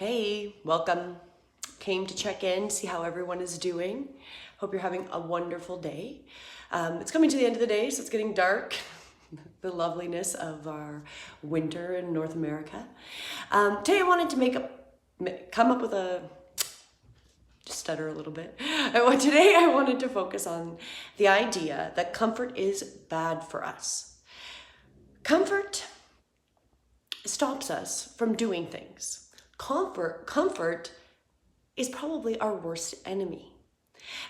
Hey, welcome. Came to check in, see how everyone is doing. Hope you're having a wonderful day. It's coming to the end of the day, so it's getting dark. The loveliness of our winter in North America. Today I wanted to come up with a, just stutter a little bit. Today I wanted to focus on the idea that comfort is bad for us. Comfort stops us from doing things. Comfort is probably our worst enemy.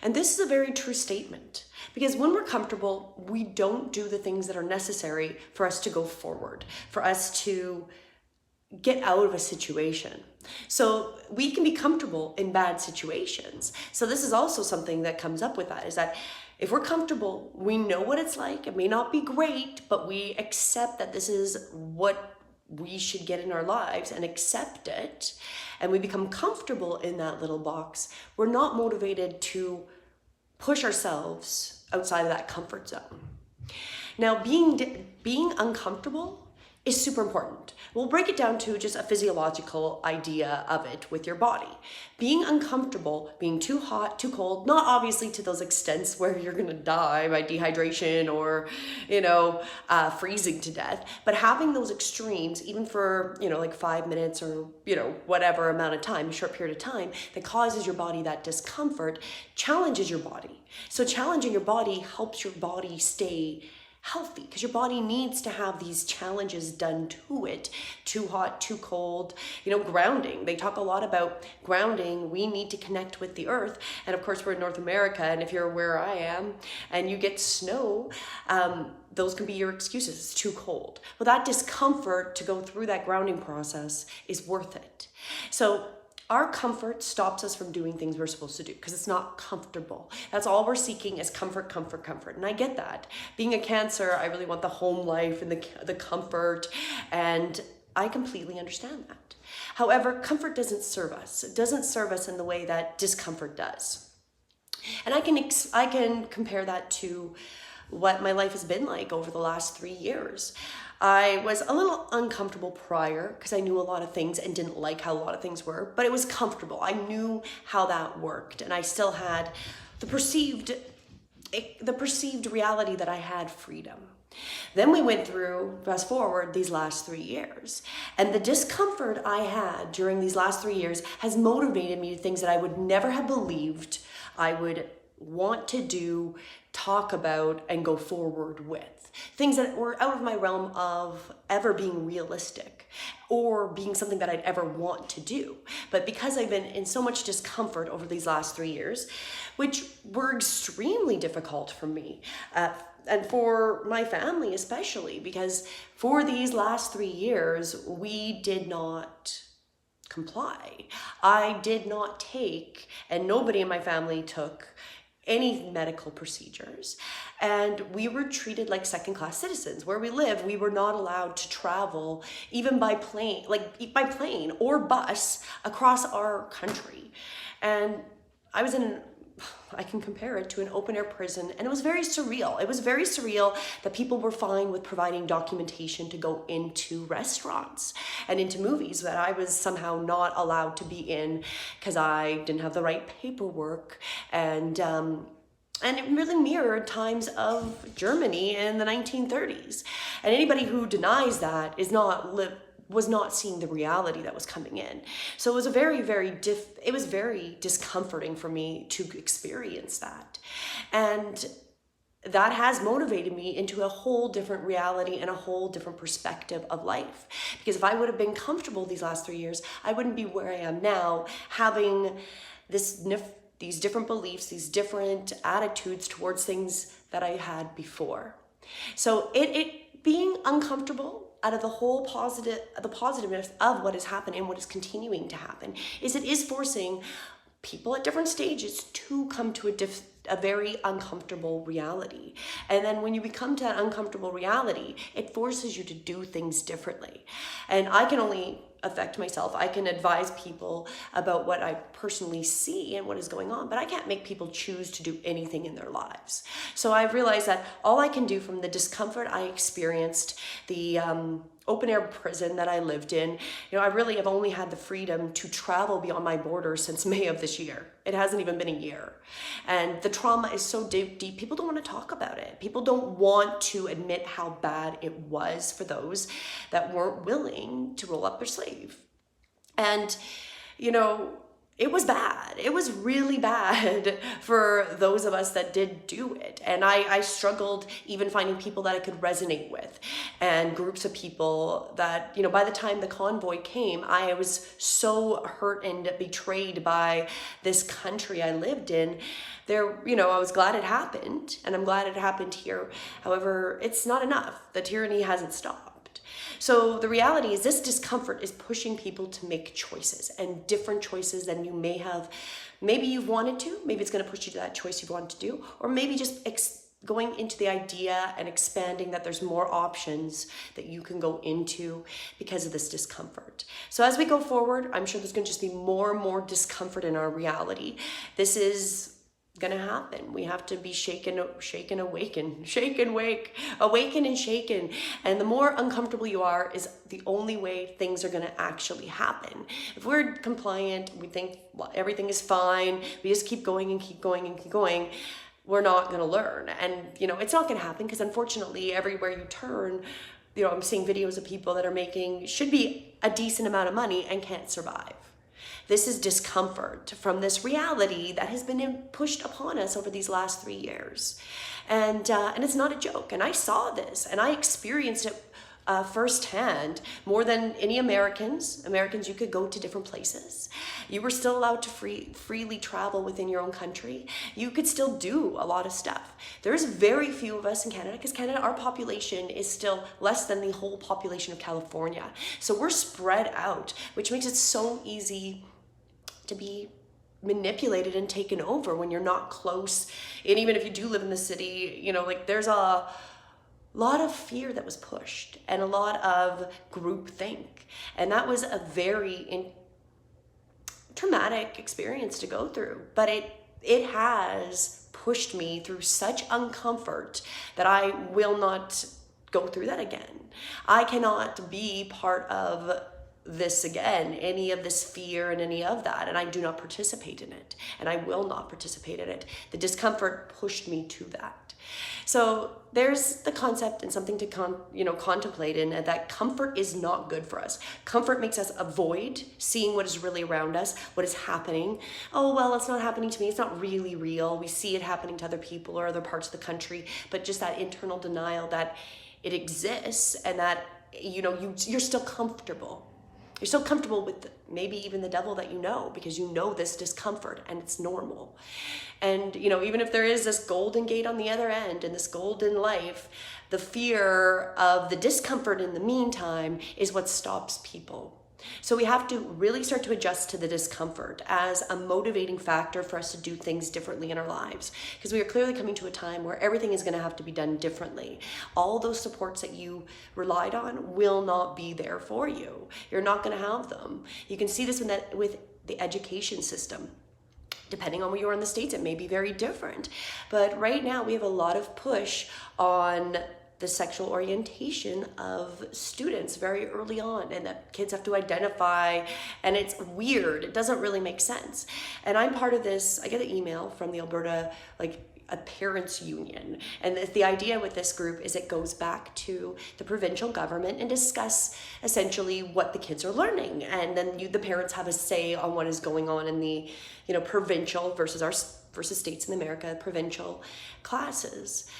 And this is a very true statement because when we're comfortable, we don't do the things that are necessary for us to go forward, for us to get out of a situation. So we can be comfortable in bad situations. So this is also something that comes up with that, is that if we're comfortable, we know what it's like. It may not be great, but we accept that this is what we should get in our lives and accept it, and we become comfortable in that little box. We're not motivated to push ourselves outside of that comfort zone. Now, being uncomfortable is super important. We'll break it down to just a physiological idea of it with your body. Being uncomfortable, being too hot, too cold, not obviously to those extents where you're gonna die by dehydration or, freezing to death, but having those extremes, even for, like 5 minutes or, whatever amount of time, a short period of time, that causes your body that discomfort, challenges your body. So challenging your body helps your body stay healthy, because your body needs to have these challenges done to it. Too hot, too cold, grounding. They talk a lot about grounding. We need to connect with the earth. And of course, we're in North America, and if you're where I am and you get snow, those can be your excuses. It's too cold. Well, that discomfort to go through that grounding process is worth it. So our comfort stops us from doing things we're supposed to do because it's not comfortable. That's all we're seeking is comfort, comfort, comfort. And I get that. Being a Cancer, I really want the home life and the comfort, and I completely understand that. However, comfort doesn't serve us. It doesn't serve us in the way that discomfort does. And I can compare that to what my life has been like over the last 3 years. I was a little uncomfortable prior because I knew a lot of things and didn't like how a lot of things were, but it was comfortable. I knew how that worked, and I still had the perceived reality that I had freedom. Then we went through, fast forward, these last 3 years. And the discomfort I had during these last 3 years has motivated me to things that I would never have believed I would want to do, talk about, and go forward with. Things that were out of my realm of ever being realistic or being something that I'd ever want to do. But because I've been in so much discomfort over these last 3 years, which were extremely difficult for me, and for my family especially, because for these last 3 years, we did not comply. I did not take, and nobody in my family took, any medical procedures, and we were treated like second-class citizens. Where we live, we were not allowed to travel even by plane, or bus across our country. And I can compare it to an open-air prison, and it was very surreal. It was very surreal that people were fine with providing documentation to go into restaurants and into movies that I was somehow not allowed to be in because I didn't have the right paperwork, and it really mirrored times of Germany in the 1930s. And anybody who denies that was not seeing the reality that was coming in. So it was it was very discomforting for me to experience that. And that has motivated me into a whole different reality and a whole different perspective of life. Because if I would have been comfortable these last 3 years, I wouldn't be where I am now, having these different beliefs, these different attitudes towards things that I had before. So it being uncomfortable, out of the whole the positiveness of what has happened and what is continuing to happen, is it is forcing people at different stages to come to a very uncomfortable reality. And then when you become to that uncomfortable reality, it forces you to do things differently. And I can only affect myself. I can advise people about what I personally see and what is going on, but I can't make people choose to do anything in their lives. So I've realized that all I can do from the discomfort I experienced, the open air prison that I lived in, I really have only had the freedom to travel beyond my borders since May of this year. It hasn't even been a year. And the trauma is so deep, people don't want to talk about it. People don't want to admit how bad it was for those that weren't willing to roll up their sleeve. And, it was bad. It was really bad for those of us that did do it. And I struggled even finding people that I could resonate with, and groups of people that, by the time the convoy came, I was so hurt and betrayed by this country I lived in. I was glad it happened, and I'm glad it happened here. However, it's not enough. The tyranny hasn't stopped. So the reality is this discomfort is pushing people to make choices, and different choices than you maybe you've wanted to, maybe it's going to push you to that choice you've wanted to do, or maybe just going into the idea and expanding that there's more options that you can go into because of this discomfort. So as we go forward, I'm sure there's going to just be more and more discomfort in our reality. This is gonna happen. We have to be awaken, and shaken. And the more uncomfortable you are is the only way things are gonna actually happen. If we're compliant, we think everything is fine, we just keep going and keep going and keep going, we're not gonna learn. And it's not gonna happen, because unfortunately everywhere you turn, I'm seeing videos of people that are should be a decent amount of money and can't survive. This is discomfort from this reality that has been pushed upon us over these last 3 years. And it's not a joke. And I saw this and I experienced it firsthand. More than any Americans, you could go to different places. You were still allowed to freely travel within your own country. You could still do a lot of stuff. There's very few of us in Canada, because Canada, our population is still less than the whole population of California. So we're spread out, which makes it so easy to be manipulated and taken over when you're not close. And even if you do live in the city, there's a lot of fear that was pushed and a lot of groupthink. And that was a very traumatic experience to go through. But it has pushed me through such uncomfort that I will not go through that again. I cannot be part of this again, any of this fear and any of that, and I do not participate in it, and I will not participate in it. The discomfort pushed me to that. So there's the concept and something to contemplate in, that comfort is not good for us. Comfort makes us avoid seeing what is really around us, what is happening. Oh, well, it's not happening to me. It's not really real. We see it happening to other people or other parts of the country, but just that internal denial that it exists, and that you're still comfortable. You're so comfortable with maybe even the devil that because this discomfort and it's normal. And, even if there is this golden gate on the other end and this golden life, the fear of the discomfort in the meantime is what stops people. So we have to really start to adjust to the discomfort as a motivating factor for us to do things differently in our lives, because we are clearly coming to a time where everything is going to have to be done differently. All those supports that you relied on will not be there for you. You're not going to have them. You can see this with the education system. Depending on where you are in the States, it may be very different. But right now we have a lot of push on the sexual orientation of students very early on, and that kids have to identify, and it's weird. It doesn't really make sense. And I'm part of this. I get an email from the Alberta, a parents union, and the idea with this group is it goes back to the provincial government and discuss essentially what the kids are learning, and then the parents have a say on what is going on in the provincial versus states in America, provincial classes.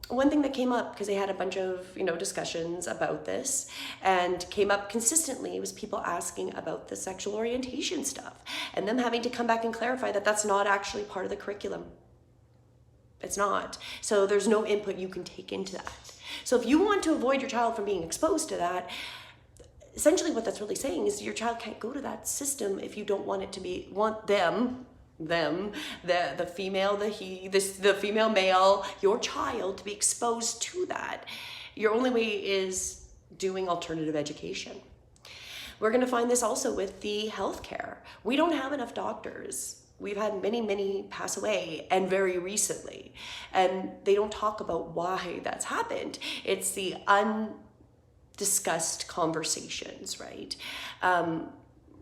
One thing that came up, because they had a bunch of discussions about this, and came up consistently, was people asking about the sexual orientation stuff, and them having to come back and clarify that that's not actually part of the curriculum. It's not. So there's no input you can take into that. So if you want to avoid your child from being exposed to that, essentially what that's really saying is your child can't go to that system if you don't want the female, the female male, your child to be exposed to that. Your only way is doing alternative education. We're going to find this also with the healthcare. We don't have enough doctors. We've had many pass away, and very recently, and they don't talk about why that's happened. It's the discussed conversations, right?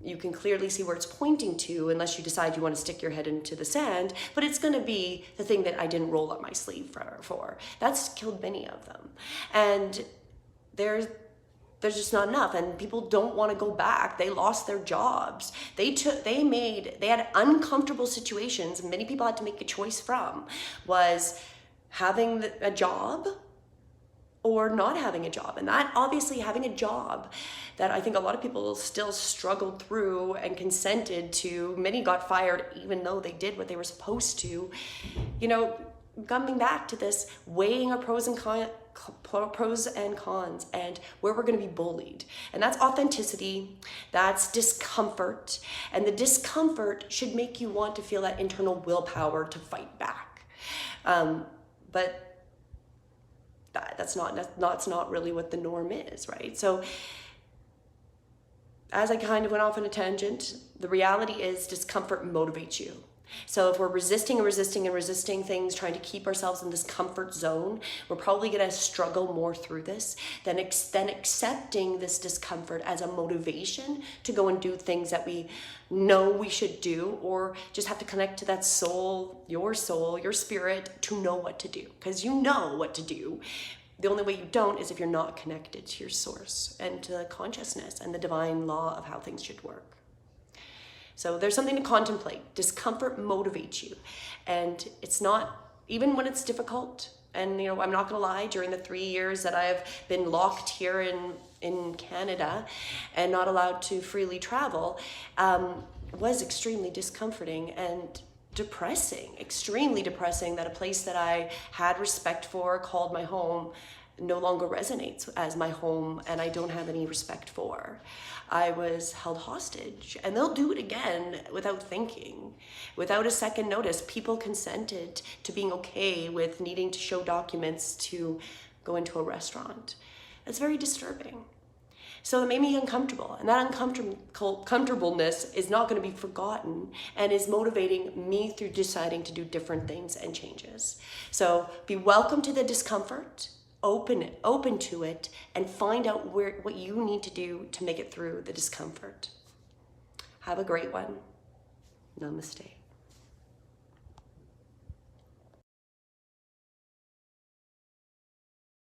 You can clearly see where it's pointing to, unless you decide you want to stick your head into the sand, but it's going to be the thing that I didn't roll up my sleeve for. That's killed many of them. And there's just not enough, and people don't want to go back. They lost their jobs. They had uncomfortable situations, and many people had to make a choice from, was having a job or not having a job. And that, obviously, having a job that I think a lot of people still struggled through and consented to. Many got fired even though they did what they were supposed to. You know, coming back to this, weighing our pros and cons, and where we're going to be bullied. And that's authenticity, that's discomfort, and the discomfort should make you want to feel that internal willpower to fight back. But that's not really what the norm is, right? So as I kind of went off on a tangent, the reality is discomfort motivates you. So if we're resisting things, trying to keep ourselves in this comfort zone, we're probably going to struggle more through this than accepting this discomfort as a motivation to go and do things that we know we should do, or just have to connect to that soul, your spirit, to know what to do. Because you know what to do. The only way you don't is if you're not connected to your source and to the consciousness and the divine law of how things should work. So there's something to contemplate. Discomfort motivates you. And it's not, even when it's difficult, and you know, I'm not gonna lie, during the 3 years that I've been locked here in Canada and not allowed to freely travel, was extremely discomforting and depressing, extremely depressing, that a place that I had respect for, called my home, no longer resonates as my home, and I don't have any respect for. I was held hostage, and they'll do it again without thinking, without a second notice. People consented to being okay with needing to show documents to go into a restaurant. That's very disturbing. So it made me uncomfortable, and that uncomfortableness is not going to be forgotten and is motivating me through deciding to do different things and changes. So be welcome to the discomfort, open to it, and find out what you need to do to make it through the discomfort. Have a great one. Namaste.